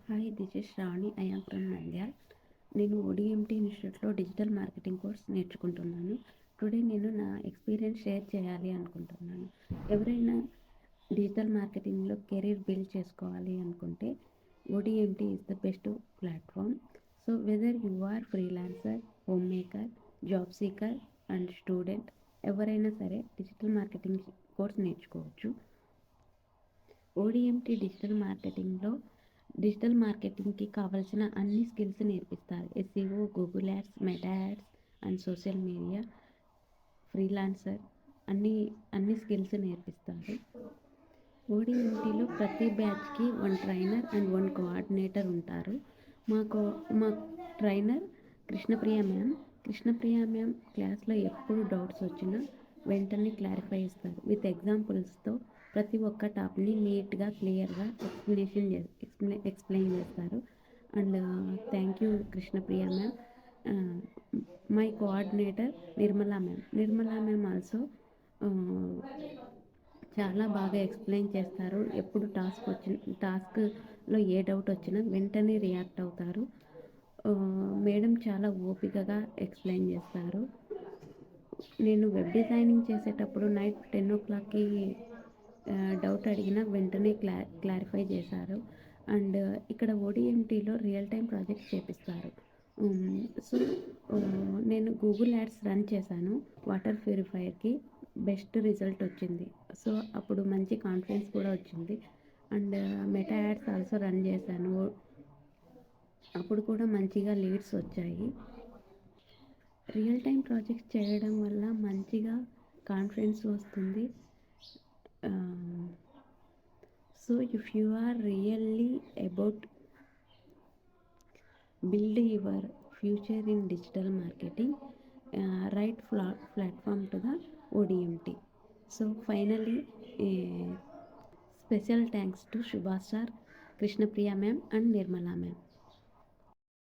Hi, this is Shravani. I am from Nandyal. నేను ODMT ఇన్స్టిట్యూట్లో digital marketing course నేర్చుకుంటున్నాను. Today నేను నా ఎక్స్పీరియన్స్ షేర్ చేయాలి అనుకుంటున్నాను. ఎవరైనా డిజిటల్ మార్కెటింగ్లో కెరీర్ బిల్డ్ చేసుకోవాలి అనుకుంటే ODMT is the best platform. So whether you are freelancer, home maker, job seeker and student, ఎవరైనా సరే డిజిటల్ మార్కెటింగ్ కోర్స్ నేర్చుకోవచ్చు. ఓడిఎంటీ డిజిటల్ మార్కెటింగ్కి కావాల్సిన అన్ని స్కిల్స్ నేర్పిస్తారు. SEO, Google ads, Meta ads and social media, freelancer అన్ని skills నేర్పిస్తారు. ఓడిఎంటీలో ప్రతి బ్యాచ్కి 1 ట్రైనర్ అండ్ 1 కోఆర్డినేటర్ ఉంటారు. మా ట్రైనర్ కృష్ణప్రియ మ్యామ్ క్లాస్లో ఎప్పుడు డౌట్స్ వచ్చినా వెంటనే క్లారిఫై చేస్తారు. విత్ ఎగ్జాంపుల్స్తో ప్రతి ఒక్క టాపిక్ని నీట్గా, క్లియర్గా ఎక్స్ప్లెయిన్ చేస్తారు. And thank you Krishnapriya ma'am. My coordinator Nirmala ma'am also చాలా బాగా ఎక్స్ప్లెయిన్ చేస్తారు. ఎప్పుడు టాస్క్లో ఏ డౌట్ వచ్చినా వెంటనే రియాక్ట్ అవుతారు. మేడం చాలా ఓపికగా ఎక్స్ప్లెయిన్ చేస్తారు. నేను వెబ్ డిజైనింగ్ చేసేటప్పుడు నైట్ 10 o'clockకి డౌట్ అడిగిన వెంటనే క్లారిఫై చేశారు. అండ్ ఇక్కడ ఓడిఎంటీలో రియల్ టైం ప్రాజెక్ట్స్ చేపిస్తారు. సో నేను గూగుల్ యాడ్స్ రన్ చేశాను. వాటర్ ప్యూరిఫైయర్కి బెస్ట్ రిజల్ట్ వచ్చింది. సో అప్పుడు మంచి కాన్ఫిడెన్స్ కూడా వచ్చింది. And meta ads also run చేశాను. అప్పుడు కూడా మంచిగా లీడ్స్ వచ్చాయి. రియల్ టైం ప్రాజెక్ట్స్ చేయడం వల్ల మంచిగా కాన్ఫిడెన్స్ వస్తుంది. So if you are really about build your future in digital marketing, right platform to the ODMT. So finally, special thanks to Shubha sir, Krishnapriya ma'am and Nirmala ma'am.